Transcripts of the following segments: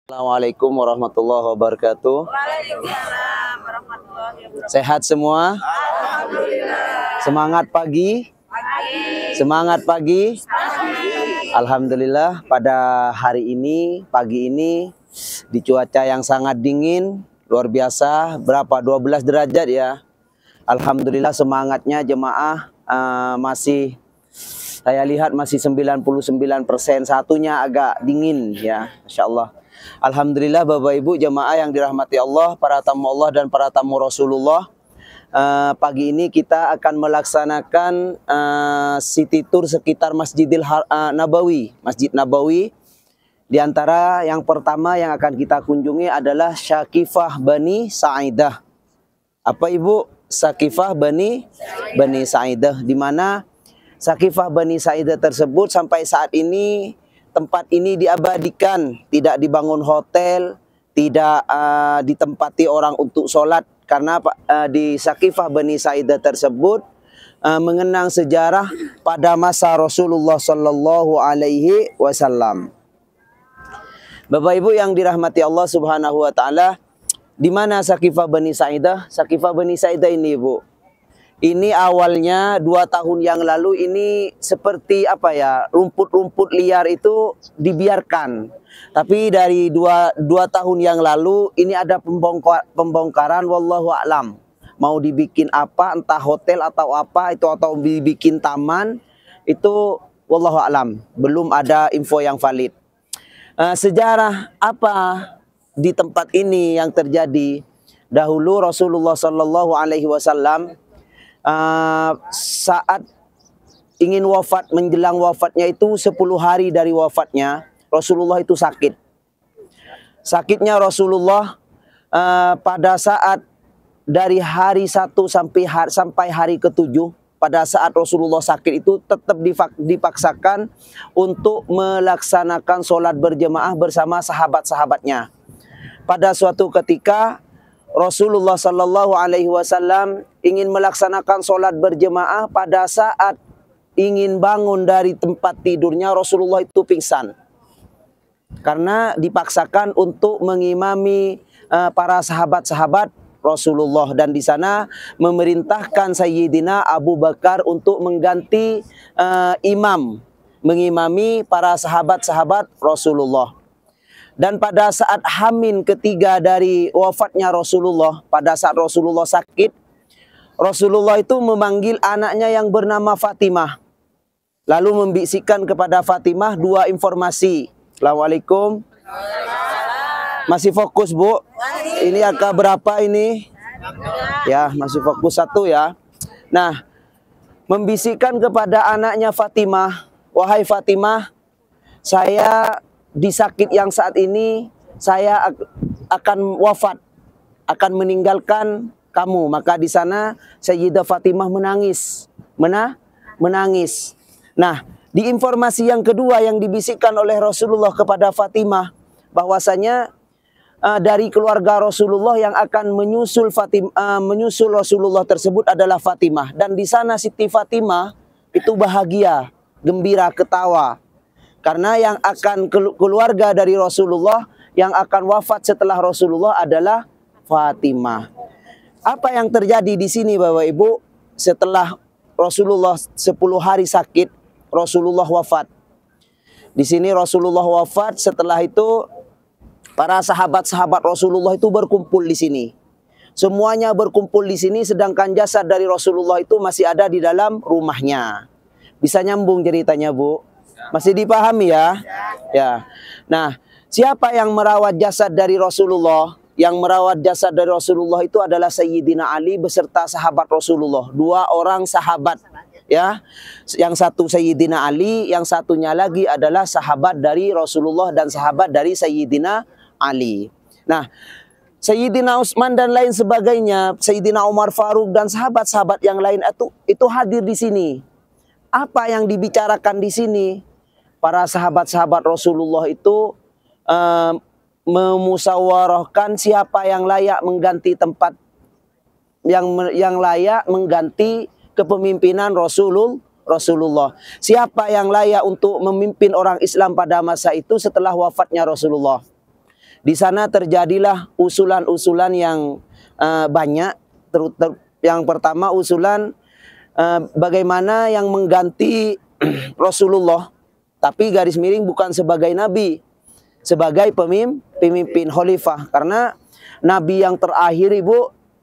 Assalamualaikum warahmatullahi wabarakatuh. Waalaikumsalam warahmatullahi wabarakatuh. Sehat semua? Alhamdulillah. Semangat pagi? Semangat pagi? Alhamdulillah pada hari ini, pagi ini di cuaca yang sangat dingin, luar biasa, berapa 12 derajat ya. Alhamdulillah semangatnya jemaah masih, saya lihat masih 99%, satunya agak dingin ya, Masya Allah. Alhamdulillah Bapak Ibu jemaah yang dirahmati Allah, para tamu Allah dan para tamu Rasulullah. Pagi ini kita akan melaksanakan city tour sekitar Masjidil Nabawi, Masjid Nabawi. Di antara yang pertama yang akan kita kunjungi adalah Syakifah Bani Sa'idah. Apa Ibu? Syakifah Bani Sa'idah, di mana Syakifah Bani Sa'idah tersebut sampai saat ini tempat ini diabadikan, tidak dibangun hotel, tidak ditempati orang untuk sholat, karena di Syakifah Bani Sa'idah tersebut mengenang sejarah pada masa Rasulullah Sallallahu Alaihi Wasallam. Bapak Ibu yang dirahmati Allah Subhanahu Wa Taala, di mana Syakifah Bani Sa'idah? Syakifah Bani Sa'idah ini Ibu, ini awalnya 2 tahun yang lalu ini seperti apa ya, rumput-rumput liar itu dibiarkan. Tapi dari dua tahun yang lalu ini ada pembongkaran, wallahu a'lam. Mau dibikin apa, entah hotel atau apa itu, atau dibikin taman, itu wallahu a'lam. Belum ada info yang valid. Sejarah apa di tempat ini yang terjadi? Dahulu Rasulullah Sallallahu Alaihi Wasallam saat ingin wafat, menjelang wafatnya itu 10 hari dari wafatnya, Rasulullah itu sakit. Sakitnya Rasulullah pada saat dari hari 1 sampai hari ke-7, pada saat Rasulullah sakit itu tetap dipaksakan untuk melaksanakan sholat berjemaah bersama sahabat-sahabatnya. Pada suatu ketika Rasulullah Sallallahu Alaihi Wasallam ingin melaksanakan sholat berjemaah, pada saat ingin bangun dari tempat tidurnya Rasulullah itu pingsan karena dipaksakan untuk mengimami para sahabat-sahabat Rasulullah, dan di sana memerintahkan Sayyidina Abu Bakar untuk mengganti imam, mengimami para sahabat-sahabat Rasulullah. Dan pada saat Hamin ketiga dari wafatnya Rasulullah, pada saat Rasulullah sakit, Rasulullah itu memanggil anaknya yang bernama Fatimah, lalu membisikkan kepada Fatimah 2 informasi. Assalamualaikum. Masih fokus Bu? Ini angka berapa ini? Ya, masih fokus 1 ya. Nah, membisikkan kepada anaknya Fatimah, wahai Fatimah, saya di sakit yang saat ini saya akan wafat, akan meninggalkan kamu. Maka di sana Sayyidah Fatimah menangis, menangis. Nah, di informasi yang kedua yang dibisikkan oleh Rasulullah kepada Fatimah, bahwasanya dari keluarga Rasulullah yang akan menyusul Rasulullah tersebut adalah Fatimah, dan di sana Siti Fatimah itu bahagia, gembira, ketawa. Karena yang akan keluarga dari Rasulullah yang akan wafat setelah Rasulullah adalah Fatimah. Apa yang terjadi di sini Bapak Ibu? Setelah Rasulullah 10 hari sakit, Rasulullah wafat. Di sini Rasulullah wafat, setelah itu para sahabat-sahabat Rasulullah itu berkumpul di sini. Semuanya berkumpul di sini, sedangkan jasad dari Rasulullah itu masih ada di dalam rumahnya. Bisa nyambung ceritanya Bu? Masih dipahami ya? Ya. Nah, siapa yang merawat jasad dari Rasulullah? Yang merawat jasad dari Rasulullah itu adalah Sayyidina Ali beserta sahabat Rasulullah. 2 orang sahabat ya. Yang satu Sayyidina Ali, yang satunya lagi adalah sahabat dari Rasulullah dan sahabat dari Sayyidina Ali. Nah, Sayyidina Utsman dan lain sebagainya, Sayyidina Umar Faruk dan sahabat-sahabat yang lain itu hadir di sini. Apa yang dibicarakan di sini? Para sahabat-sahabat Rasulullah itu memusyawarahkan siapa yang layak mengganti tempat, yang layak mengganti kepemimpinan Rasulullah. Siapa yang layak untuk memimpin orang Islam pada masa itu setelah wafatnya Rasulullah. Di sana terjadilah usulan-usulan yang banyak. Yang pertama usulan bagaimana yang mengganti Rasulullah, tapi garis miring bukan sebagai nabi, sebagai pemimpin khalifah. Karena nabi yang terakhir Ibu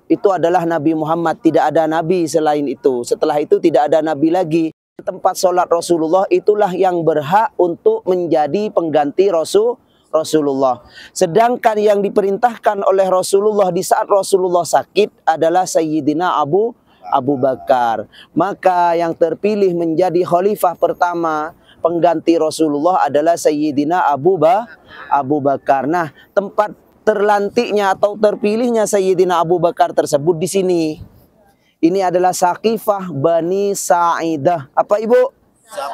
itu adalah Nabi Muhammad, tidak ada nabi selain itu. Setelah itu tidak ada nabi lagi. Tempat sholat Rasulullah itulah yang berhak untuk menjadi pengganti Rasulullah. Sedangkan yang diperintahkan oleh Rasulullah di saat Rasulullah sakit adalah Sayyidina Abu Bakar. Maka yang terpilih menjadi khalifah pertama pengganti Rasulullah adalah Sayyidina Abu Bakar. Nah, tempat terlantiknya atau terpilihnya Sayyidina Abu Bakar tersebut di sini. Ini adalah Saqifah Bani Sa'idah. Apa Ibu?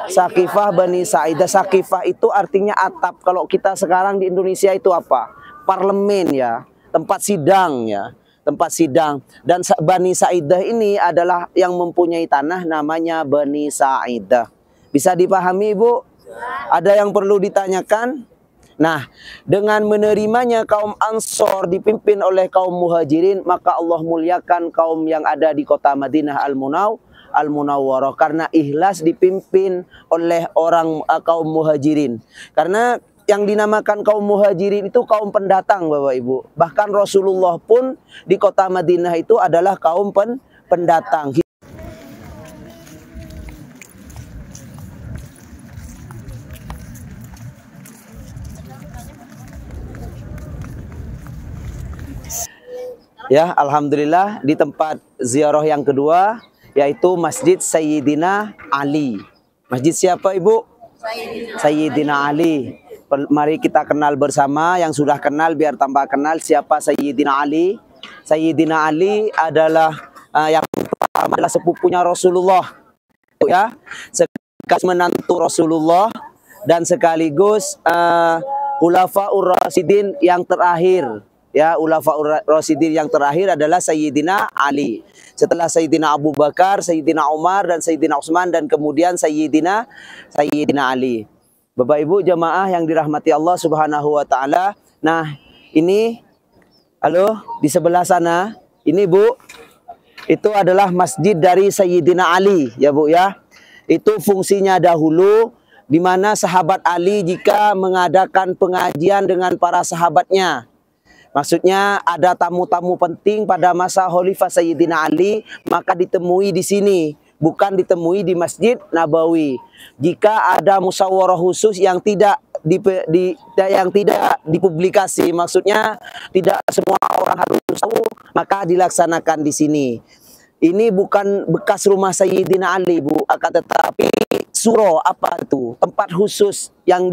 Saqifah Bani Sa'idah. Saqifah itu artinya atap. Kalau kita sekarang di Indonesia itu apa? Parlemen ya, tempat sidang ya, tempat sidang. Dan Bani Sa'idah ini adalah yang mempunyai tanah namanya Bani Sa'idah. Bisa dipahami Ibu? Ada yang perlu ditanyakan? Nah, dengan menerimanya kaum Ansor dipimpin oleh kaum Muhajirin, maka Allah muliakan kaum yang ada di kota Madinah Al-Munawwarah karena ikhlas dipimpin oleh orang kaum Muhajirin. Karena yang dinamakan kaum Muhajirin itu kaum pendatang Bapak Ibu. Bahkan Rasulullah pun di kota Madinah itu adalah kaum pendatang. Ya, alhamdulillah di tempat ziarah yang kedua yaitu Masjid Sayyidina Ali. Masjid siapa Ibu? Sayyidina Ali. Mari kita kenal bersama, yang sudah kenal biar tambah kenal siapa Sayyidina Ali. Sayyidina Ali adalah yang pertama adalah sepupunya Rasulullah. Ya, sekaligus menantu Rasulullah dan sekaligus Khulafaur Rasyidin yang terakhir. Ya, Khulafaur Rasyidin yang terakhir adalah Sayyidina Ali. Setelah Sayyidina Abu Bakar, Sayyidina Umar, dan Sayyidina Utsman, dan kemudian Sayyidina Ali. Bapak Ibu jamaah yang dirahmati Allah Subhanahu wa taala. Nah, ini halo di sebelah sana, ini Bu, itu adalah masjid dari Sayyidina Ali, ya Bu ya. Itu fungsinya dahulu di mana sahabat Ali jika mengadakan pengajian dengan para sahabatnya. Maksudnya ada tamu-tamu penting pada masa Khalifah Sayyidina Ali, maka ditemui di sini, bukan ditemui di Masjid Nabawi. Jika ada musyawarah khusus yang tidak dipublikasi, maksudnya tidak semua orang harus tahu, maka dilaksanakan di sini. Ini bukan bekas rumah Sayyidina Ali, Bu, akan tetapi suro, apa itu? Tempat khusus yang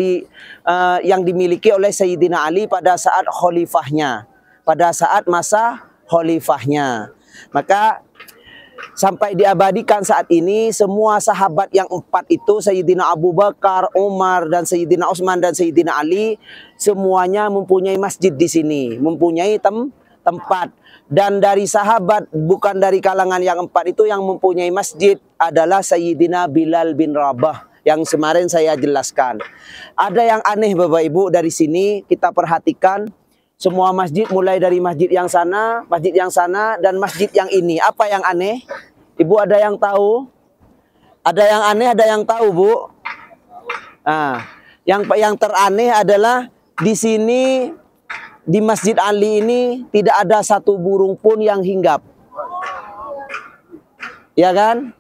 dimiliki oleh Sayyidina Ali pada saat khalifahnya, pada saat masa khalifahnya. Maka sampai diabadikan saat ini semua sahabat yang 4 itu, Sayyidina Abu Bakar, Umar, dan Sayyidina Utsman, dan Sayyidina Ali, semuanya mempunyai masjid di sini, mempunyai tempat. Dan dari sahabat, bukan dari kalangan yang 4 itu, yang mempunyai masjid adalah Sayyidina Bilal bin Rabah yang kemarin saya jelaskan. Ada yang aneh Bapak Ibu dari sini, kita perhatikan semua masjid, mulai dari masjid yang sana, dan masjid yang ini. Apa yang aneh? Ibu ada yang tahu? Ada yang aneh, ada yang tahu Bu? Nah, yang teraneh adalah di sini, di Masjid Ali ini tidak ada satu burung pun yang hinggap. Ya kan?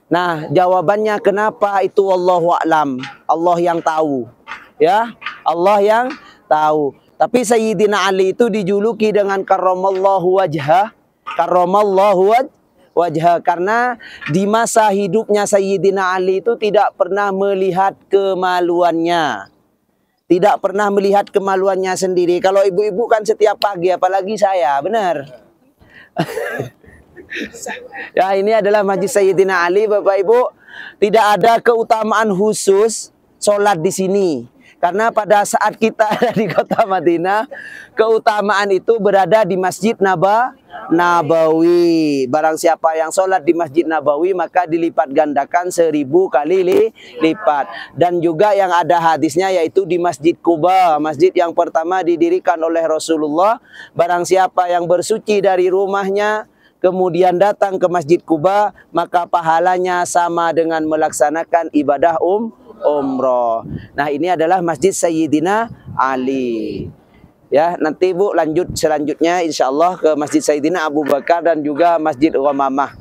Nah, jawabannya kenapa itu wallahu a'lam. Allah yang tahu. Ya, Allah yang tahu. Tapi Sayyidina Ali itu dijuluki dengan karramallahu wajhah. Karramallahu wajhah karena di masa hidupnya Sayyidina Ali itu tidak pernah melihat kemaluannya. Tidak pernah melihat kemaluannya sendiri. Kalau ibu-ibu kan setiap pagi, apalagi saya, benar. Ya, ini adalah Masjid Sayyidina Ali, Bapak Ibu. Tidak ada keutamaan khusus sholat di sini. Karena pada saat kita ada di kota Madinah, keutamaan itu berada di Masjid Nabawi. Barang siapa yang sholat di Masjid Nabawi maka dilipat gandakan 1000 kali lipat. Dan juga yang ada hadisnya yaitu di Masjid Quba, masjid yang pertama didirikan oleh Rasulullah. Barang siapa yang bersuci dari rumahnya kemudian datang ke Masjid Quba, maka pahalanya sama dengan melaksanakan ibadah umroh. Nah, ini adalah Masjid Sayyidina Ali. Ya, nanti Bu lanjut selanjutnya insya Allah ke Masjid Sayyidina Abu Bakar dan juga Masjid Ghamamah.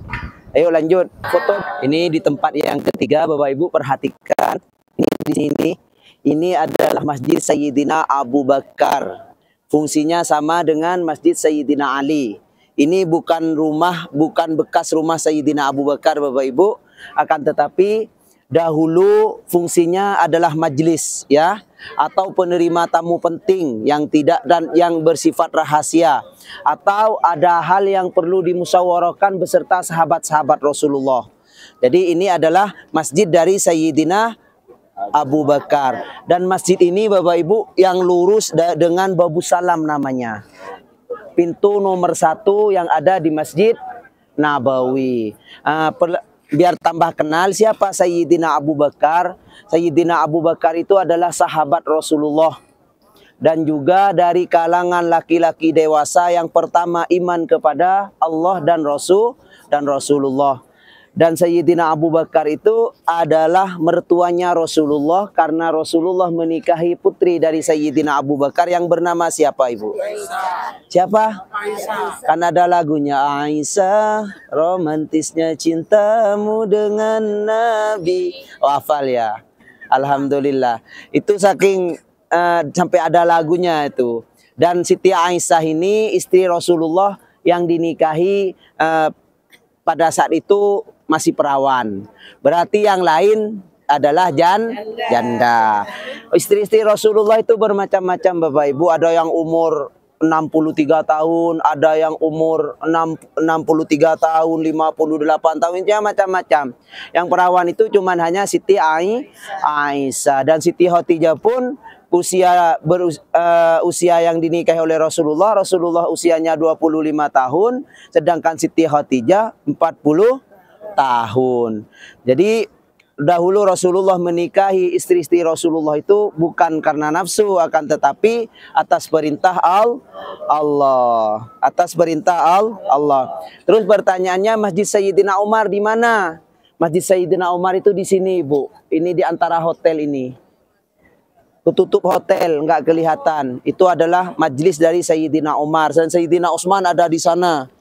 Ayo lanjut foto. Ini di tempat yang ketiga, Bapak Ibu perhatikan. Ini di sini. Ini adalah Masjid Sayyidina Abu Bakar. Fungsinya sama dengan Masjid Sayyidina Ali. Ini bukan rumah, bukan bekas rumah Sayyidina Abu Bakar, Bapak Ibu. Akan tetapi dahulu fungsinya adalah majelis, ya, atau penerima tamu penting yang tidak dan yang bersifat rahasia, atau ada hal yang perlu dimusyawarahkan beserta sahabat-sahabat Rasulullah. Jadi ini adalah masjid dari Sayyidina Abu Bakar. Dan masjid ini Bapak Ibu yang lurus dengan Babu Salam namanya. Pintu nomor 1 yang ada di Masjid Nabawi. Biar tambah kenal siapa Sayyidina Abu Bakar. Sayyidina Abu Bakar itu adalah sahabat Rasulullah. Dan juga dari kalangan laki-laki dewasa yang pertama iman kepada Allah dan Rasulullah. Dan Sayyidina Abu Bakar itu adalah mertuanya Rasulullah karena Rasulullah menikahi putri dari Sayyidina Abu Bakar yang bernama siapa Ibu? Aisyah. Siapa? Aisyah. Kan ada lagunya Aisyah, romantisnya cintamu dengan Nabi. Oh, hafal ya. Alhamdulillah. Itu saking sampai ada lagunya itu. Dan Siti Aisyah ini istri Rasulullah yang dinikahi pada saat itu masih perawan. Berarti yang lain adalah janda. Istri-istri Rasulullah itu bermacam-macam Bapak Ibu. Ada yang umur 63 tahun, ada yang umur 63 tahun, 58 tahun, ya macam-macam. Yang perawan itu cuman hanya Siti Aisyah. Dan Siti Khadijah pun usia yang dinikahi oleh Rasulullah usianya 25 tahun, sedangkan Siti Khadijah 40 tahun. Jadi dahulu Rasulullah menikahi istri-istri Rasulullah itu bukan karena nafsu, akan tetapi atas perintah Allah. Atas perintah Allah. Terus pertanyaannya Masjid Sayyidina Umar di mana? Masjid Sayyidina Umar itu di sini, Bu. Ini di antara hotel ini. Ketutup hotel, nggak kelihatan. Itu adalah majlis dari Sayyidina Umar. Dan Sayyidina Utsman ada di sana.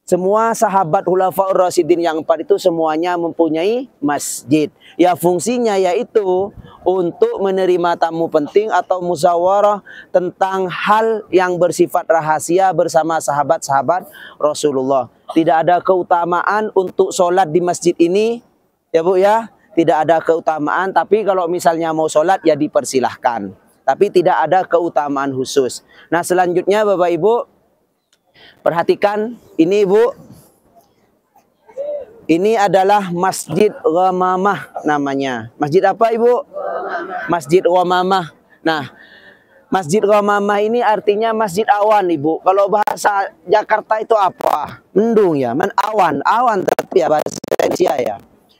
Semua sahabat Khulafaur Rasyidin yang 4 itu semuanya mempunyai masjid. Ya fungsinya yaitu untuk menerima tamu penting atau musyawarah tentang hal yang bersifat rahasia bersama sahabat-sahabat Rasulullah. Tidak ada keutamaan untuk sholat di masjid ini, ya Bu ya. Tidak ada keutamaan, tapi kalau misalnya mau sholat ya dipersilahkan. Tapi tidak ada keutamaan khusus. Nah selanjutnya Bapak Ibu, perhatikan ini Bu. Ini adalah Masjid Ghamamah namanya. Masjid apa Ibu? Masjid Ghamamah. Nah, Masjid Ghamamah ini artinya masjid awan Ibu. Kalau bahasa Jakarta itu apa? Mendung ya, awan tapi ya bahasa Indonesia ya.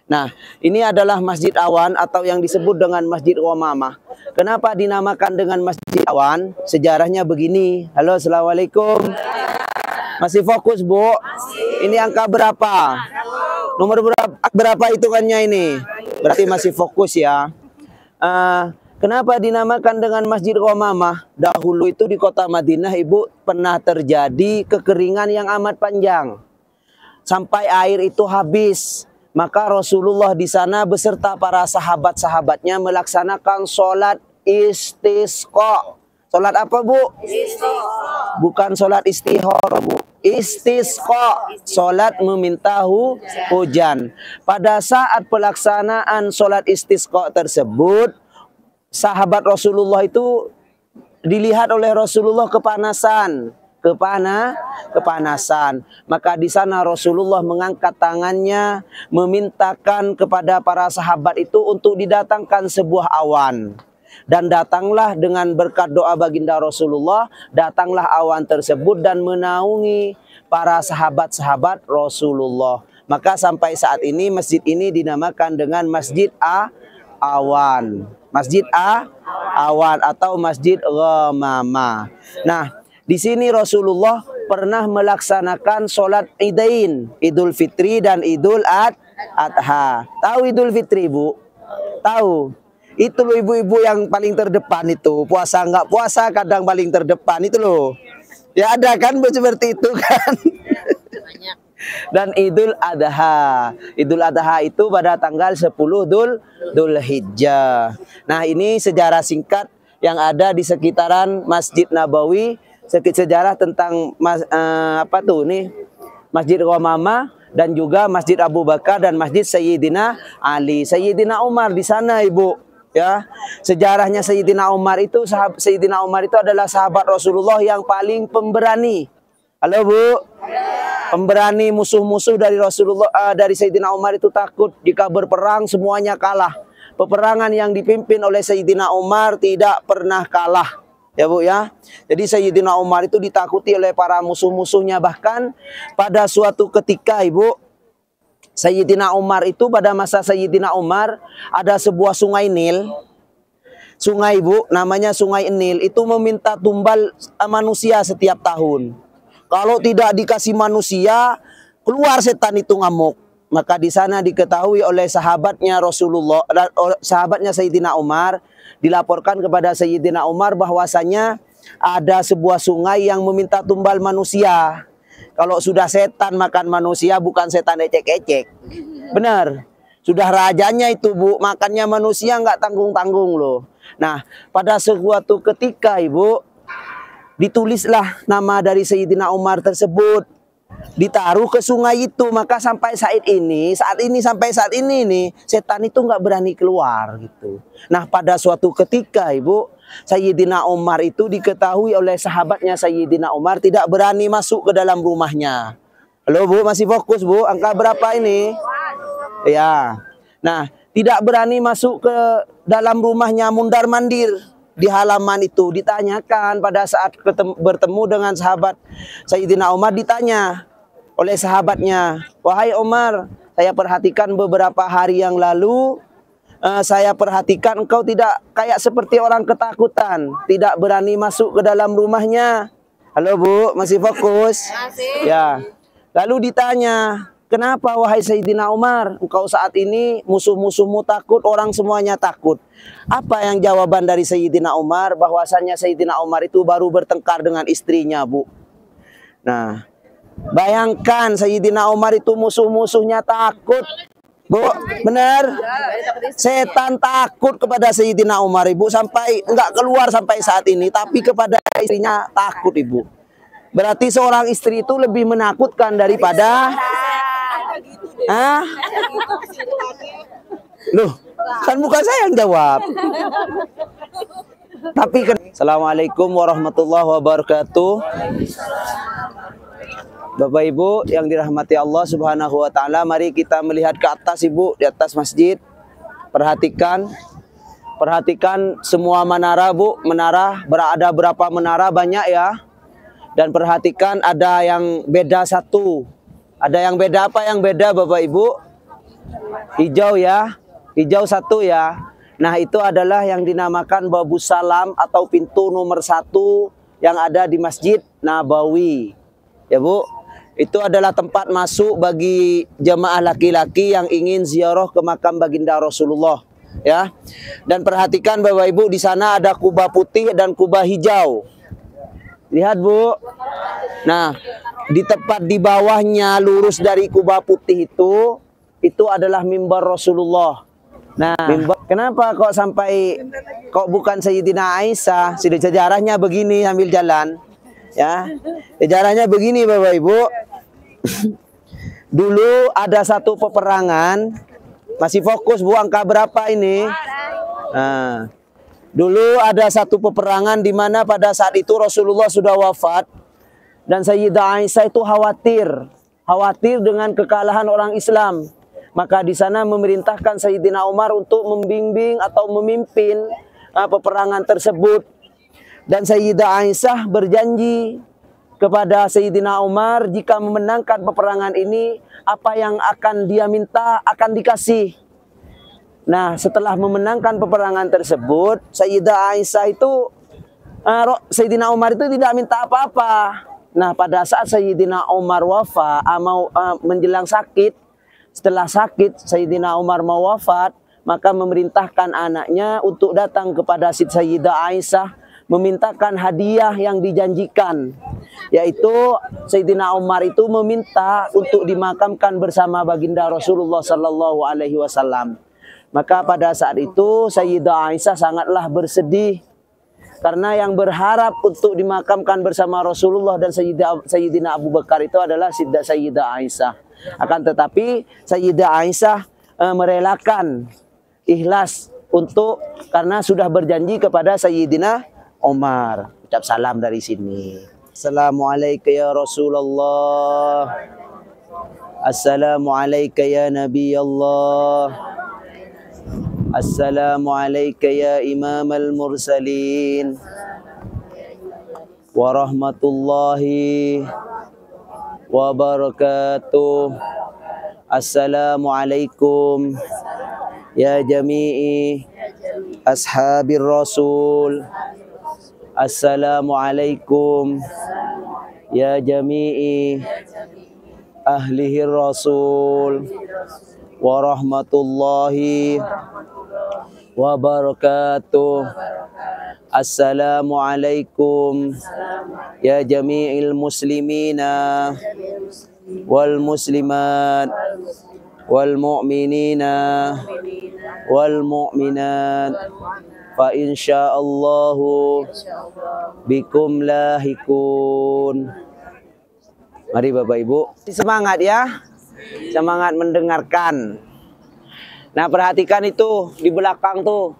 Nah, ini adalah Masjid Awan atau yang disebut dengan Masjid Ghamamah. Kenapa dinamakan dengan Masjid Awan? Sejarahnya begini. Halo, Assalamualaikum. Masih fokus, Bu? Masih. Ini angka berapa? Nomor berapa hitungannya ini? Berarti masih fokus ya. Kenapa dinamakan dengan Masjid Ghamamah? Dahulu itu di kota Madinah, Ibu, pernah terjadi kekeringan yang amat panjang. Sampai air itu habis. Maka Rasulullah di sana beserta para sahabat-sahabatnya melaksanakan sholat istisqa. Sholat apa Bu? Istisqa. Bukan sholat istihor Bu. Istisqa. Sholat meminta hujan. Pada saat pelaksanaan sholat istisqa tersebut, sahabat Rasulullah itu dilihat oleh Rasulullah kepanasan. Maka di sana Rasulullah mengangkat tangannya memintakan kepada para sahabat itu untuk didatangkan sebuah awan. Dan datanglah dengan berkat doa baginda Rasulullah, datanglah awan tersebut dan menaungi para sahabat-sahabat Rasulullah. Maka sampai saat ini masjid ini dinamakan dengan Masjid Awan. Masjid Awan atau Masjid Ghamamah. Nah, di sini Rasulullah pernah melaksanakan sholat Idain, Idul Fitri dan Idul Adha. Tahu Idul Fitri, Bu? Tahu. Itu loh ibu-ibu yang paling terdepan itu. Puasa nggak puasa kadang paling terdepan itu loh. Ya ada kan seperti itu kan. Dan Idul Adha. Idul Adha itu pada tanggal 10 Dzulhijjah. Nah, ini sejarah singkat yang ada di sekitaran Masjid Nabawi, sejarah tentang Masjid Ghamamah dan juga Masjid Abu Bakar dan Masjid Sayyidina Ali. Sayyidina Umar di sana, Ibu. Ya, sejarahnya Sayyidina Umar itu adalah sahabat Rasulullah yang paling pemberani. Halo, Bu. Pemberani, musuh-musuh dari Rasulullah, dari Sayyidina Umar itu takut jika berperang semuanya kalah. Peperangan yang dipimpin oleh Sayyidina Umar tidak pernah kalah. Ya, Bu ya. Jadi Sayyidina Umar itu ditakuti oleh para musuh-musuhnya, bahkan pada suatu ketika, Ibu, Sayyidina Umar itu pada masa Sayyidina Umar ada sebuah sungai Nil. Sungai, Bu, namanya Sungai Nil, itu meminta tumbal manusia setiap tahun. Kalau tidak dikasih manusia, keluar setan itu ngamuk. Maka di sana diketahui oleh sahabatnya Rasulullah, sahabatnya Sayyidina Umar, dilaporkan kepada Sayyidina Umar bahwasanya ada sebuah sungai yang meminta tumbal manusia. Kalau sudah setan makan manusia, bukan setan ecek-ecek. Benar. Sudah rajanya itu, Bu, makannya manusia nggak tanggung-tanggung loh. Nah, pada suatu ketika, Ibu, ditulislah nama dari Sayyidina Umar tersebut, ditaruh ke sungai itu. Maka sampai saat ini nih, setan itu nggak berani keluar gitu. Nah, pada suatu ketika, Ibu, Sayyidina Umar itu diketahui oleh sahabatnya Sayyidina Umar tidak berani masuk ke dalam rumahnya. Halo, Bu, masih fokus, Bu? Angka berapa ini? Ya. Nah, tidak berani masuk ke dalam rumahnya, mundar-mandir di halaman itu. Ditanyakan pada saat bertemu dengan sahabat Sayyidina Umar, ditanya oleh sahabatnya, "Wahai Umar, saya perhatikan beberapa hari yang lalu, saya perhatikan engkau tidak kayak seperti orang ketakutan, tidak berani masuk ke dalam rumahnya." Halo, Bu, masih fokus? Masih. Ya. Lalu ditanya, "Kenapa wahai Sayyidina Umar, engkau saat ini musuh-musuhmu takut, orang semuanya takut?" Apa yang jawaban dari Sayyidina Umar? Bahwasanya Sayyidina Umar itu baru bertengkar dengan istrinya, Bu. Nah, bayangkan Sayyidina Umar itu musuh-musuhnya takut. Bu, benar? Setan takut kepada Sayyidina Umar, Ibu, sampai enggak keluar sampai saat ini, tapi kepada istrinya takut, Ibu. Berarti seorang istri itu lebih menakutkan daripada Loh, kan bukan saya yang jawab. Tapi kan Assalamualaikum warahmatullahi wabarakatuh. Bapak Ibu yang dirahmati Allah Subhanahu wa taala, mari kita melihat ke atas, Ibu, di atas masjid. Perhatikan semua menara, Bu. Menara, berada berapa menara, banyak ya. Dan perhatikan ada yang beda satu. Ada yang beda, apa yang beda, Bapak Ibu? Hijau ya. Hijau satu ya. Nah, itu adalah yang dinamakan Babus Salam atau pintu nomor 1 yang ada di Masjid Nabawi. Ya, Bu. Itu adalah tempat masuk bagi jemaah laki-laki yang ingin ziarah ke makam baginda Rasulullah, ya. Dan perhatikan Bapak Ibu, di sana ada kubah putih dan kubah hijau. Lihat, Bu. Nah, di tepat di bawahnya lurus dari kubah putih itu adalah mimbar Rasulullah. Nah, mimbar, kenapa kok bukan Sayyidina Aisyah? Sudah sejarahnya begini sambil jalan. Ya. Sejarahnya begini, Bapak Ibu. Dulu ada satu peperangan. Masih fokus, Bu, angka berapa ini? Nah, dulu ada satu peperangan di mana pada saat itu Rasulullah sudah wafat dan Sayyidah Aisyah itu khawatir dengan kekalahan orang Islam. Maka di sana memerintahkan Sayyidina Umar untuk membimbing atau memimpin peperangan tersebut. Dan Sayyidah Aisyah berjanji kepada Sayyidina Umar, jika memenangkan peperangan ini, apa yang akan dia minta akan dikasih. Nah, setelah memenangkan peperangan tersebut, Sayyidah Aisyah itu, Sayyidina Umar itu tidak minta apa-apa. Nah, pada saat Sayyidina Umar wafat, menjelang sakit, setelah sakit Sayyidina Umar mau wafat, maka memerintahkan anaknya untuk datang kepada Sayyidah Aisyah, memintakan hadiah yang dijanjikan, yaitu Sayyidina Umar itu meminta untuk dimakamkan bersama baginda Rasulullah Sallallahu Alaihi Wasallam. Maka pada saat itu Sayyidah Aisyah sangatlah bersedih, karena yang berharap untuk dimakamkan bersama Rasulullah dan Sayyidina Abu Bakar itu adalah Sayyidah Aisyah. Akan tetapi Sayyidah Aisyah merelakan, ikhlas karena sudah berjanji kepada Sayyidina Umar. Ucap salam dari sini. Assalamualaikum ya Rasulullah. Assalamualaikum ya Nabi Allah. Assalamualaikum ya Imam al-Mursalin. Warahmatullahi wabarakatuh. Assalamualaikum ya jami'i ashabir Rasul. Assalamualaikum ya jami'i ahlihi Rasul warahmatullahi wabarakatuh. Assalamualaikum ya jami'il muslimina wal muslimat wal mu'minina wal mu'minat. Fa insyaallahu bikum lahikun. Mari Bapak Ibu, semangat ya. Semangat mendengarkan. Nah, perhatikan itu di belakang tuh.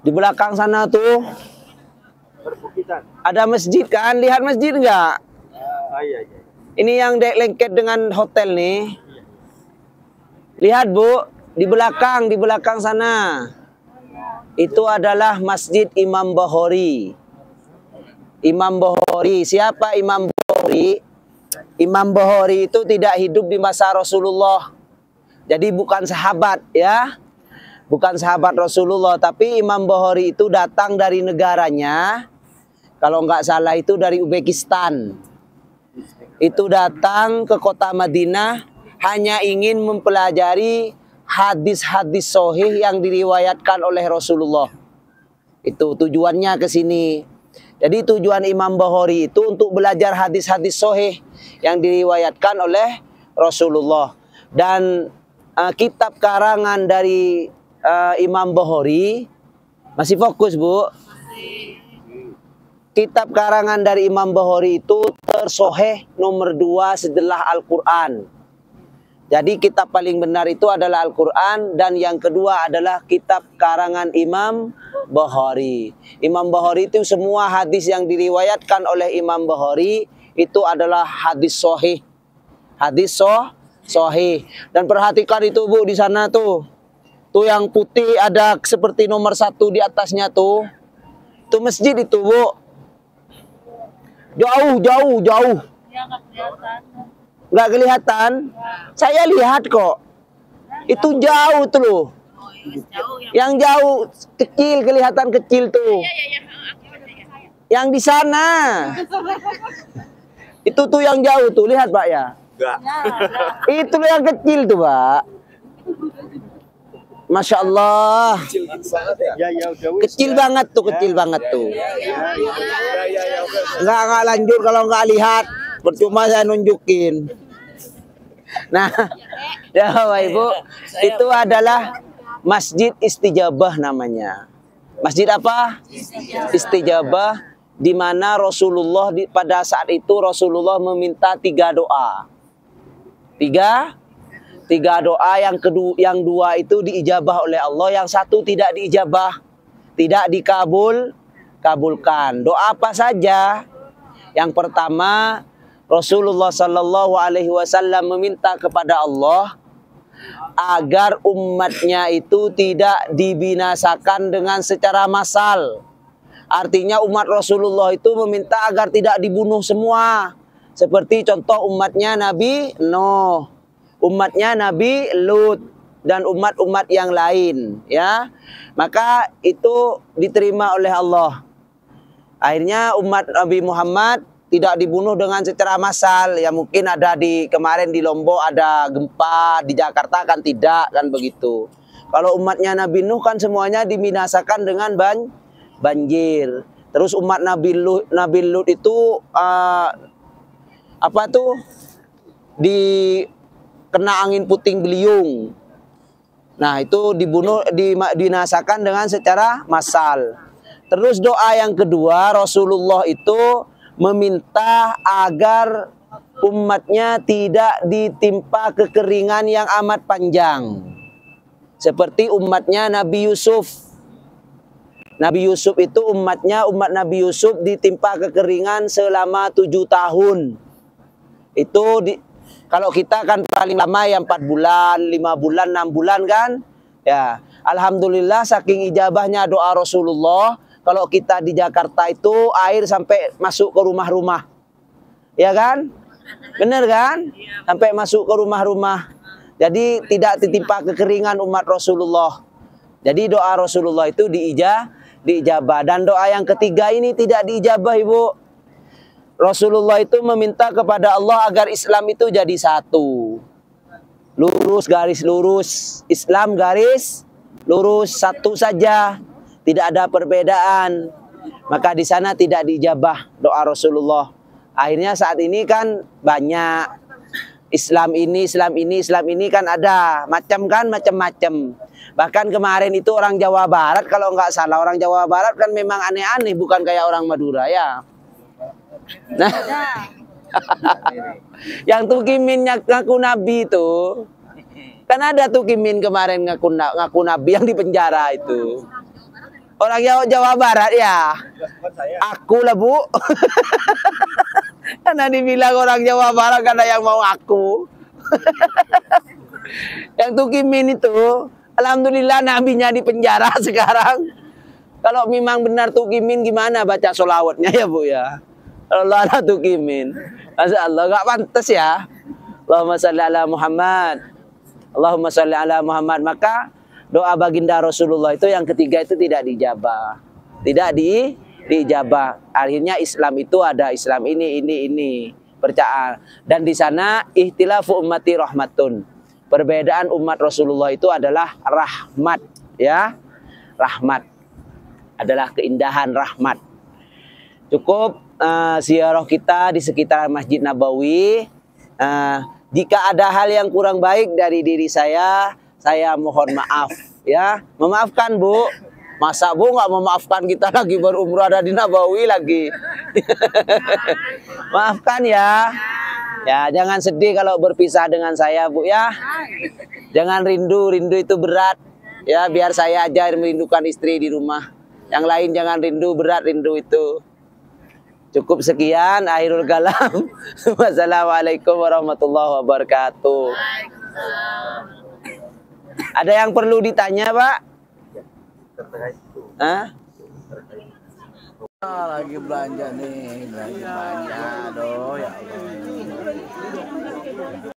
Di belakang sana tuh ada masjid kan? Lihat masjid enggak? Ini yang lengket dengan hotel nih. Lihat Bu, di belakang sana. Itu adalah Masjid Imam Bukhari. Imam Bukhari, siapa Imam Bukhari? Imam Bukhari itu tidak hidup di masa Rasulullah. Jadi bukan sahabat ya. Bukan sahabat Rasulullah, tapi Imam Bukhari itu datang dari negaranya. Kalau nggak salah itu dari Uzbekistan. Itu datang ke kota Madinah hanya ingin mempelajari hadis-hadis sahih yang diriwayatkan oleh Rasulullah. Itu tujuannya ke sini. Jadi tujuan Imam Bukhari itu untuk belajar hadis-hadis sahih yang diriwayatkan oleh Rasulullah. Dan kitab karangan dari Imam Bukhari, masih fokus Bu? Kitab karangan dari Imam Bukhari itu tersohih nomor 2 setelah Al-Quran. Jadi kitab paling benar itu adalah Al-Quran, dan yang kedua adalah kitab karangan Imam Bukhari. Imam Bukhari itu semua hadis yang diriwayatkan oleh Imam Bukhari itu adalah hadis sahih. Hadis sahih. Dan perhatikan itu Bu, di sana tuh. Tuh yang putih ada seperti nomor 1 di atasnya tuh. Itu masjid itu Bu. Jauh. Ya, nggak kelihatan. Nggak kelihatan? Saya lihat kok. Itu jauh tuh loh. Yang jauh kecil, kelihatan kecil tuh. Yang di sana. Itu tuh yang jauh tuh, lihat Pak ya. Itu yang kecil tuh Pak. Masya Allah. Kecil banget tuh, kecil banget tuh. Nggak lanjut kalau nggak lihat. Percuma saya nunjukin. Nah, ya Bapak Ibu, itu adalah Masjid Istijabah namanya. Masjid apa? Istijabah, di mana Rasulullah pada saat itu Rasulullah meminta 3 doa. Tiga doa, yang 2 itu diijabah oleh Allah, yang 1 tidak diijabah, tidak dikabulkan. Doa apa saja? Yang pertama, Rasulullah Sallallahu Alaihi Wasallam meminta kepada Allah agar umatnya itu tidak dibinasakan dengan secara massal. Artinya umat Rasulullah itu meminta agar tidak dibunuh semua. Seperti contoh umatnya Nabi Nuh, umatnya Nabi Lut, dan umat-umat yang lain, ya. Maka itu diterima oleh Allah. Akhirnya umat Nabi Muhammad tidak dibunuh dengan secara massal. Ya mungkin ada kemarin di Lombok ada gempa, di Jakarta kan tidak, kan begitu. Kalau umatnya Nabi Nuh kan semuanya dibinasakan dengan banjir. Terus umat Nabi Lut itu kena angin puting beliung. Nah, itu dibinasakan dengan secara massal. Terus doa yang kedua, Rasulullah itu meminta agar umatnya tidak ditimpa kekeringan yang amat panjang. Seperti umatnya Nabi Yusuf. Nabi Yusuf itu umat Nabi Yusuf ditimpa kekeringan selama 7 tahun. Itu kalau kita kan paling lama yang 4 bulan, 5 bulan, 6 bulan kan. Ya, alhamdulillah saking ijabahnya doa Rasulullah, kalau kita di Jakarta itu air sampai masuk ke rumah-rumah. Ya kan? Benar kan? Sampai masuk ke rumah-rumah. Jadi tidak ditimpa kekeringan umat Rasulullah. Jadi doa Rasulullah itu diijabah. Dan doa yang ketiga ini tidak diijabah, Ibu. Rasulullah itu meminta kepada Allah agar Islam itu jadi satu. Lurus, garis lurus. Islam garis lurus, satu saja. Tidak ada perbedaan. Maka di sana tidak diijabah doa Rasulullah. Akhirnya saat ini kan banyak Islam ini kan ada macam-macam. Bahkan kemarin itu orang Jawa Barat, kalau nggak salah orang Jawa Barat kan memang aneh-aneh, bukan kayak orang Madura ya. Nah, yang Tukimin ngaku nabi itu, kan ada Tukimin kemarin ngaku nabi yang di penjara itu. Orang Jawa Barat ya. Aku lah, Bu. Karena dibilang orang Jawa Barat karena yang mau aku. Yang Tukimin itu, alhamdulillah nabinya di penjara sekarang. Kalau memang benar Tukimin gimana baca sholawatnya ya, Bu ya. Allah ada Tukimin. Masya Allah, gak pantas ya. Allahumma sholli ala Muhammad. Allahumma sholli ala Muhammad. Maka doa baginda Rasulullah itu yang ketiga itu tidak dijabah. Tidak dijabah. Akhirnya Islam itu ada Islam ini percaya. Dan di sana ihtilafu ummati rahmatun. Perbedaan umat Rasulullah itu adalah rahmat, ya. Rahmat adalah keindahan rahmat. Cukup ziarah kita di sekitar Masjid Nabawi. Jika ada hal yang kurang baik dari diri saya mohon maaf, ya. Memaafkan, Bu. Masa Bu nggak memaafkan, kita lagi berumrah ada di Nabawi lagi. Maafkan ya. Ya, jangan sedih kalau berpisah dengan saya, Bu ya. Jangan rindu itu berat. Ya, biar saya aja yang merindukan istri di rumah. Yang lain jangan berat rindu itu. Cukup sekian, akhirul kalam. Wassalamualaikum warahmatullahi wabarakatuh. Ada yang perlu ditanya, Pak? Hah? Lagi belanja nih, belanja. Aduh, ya Allah.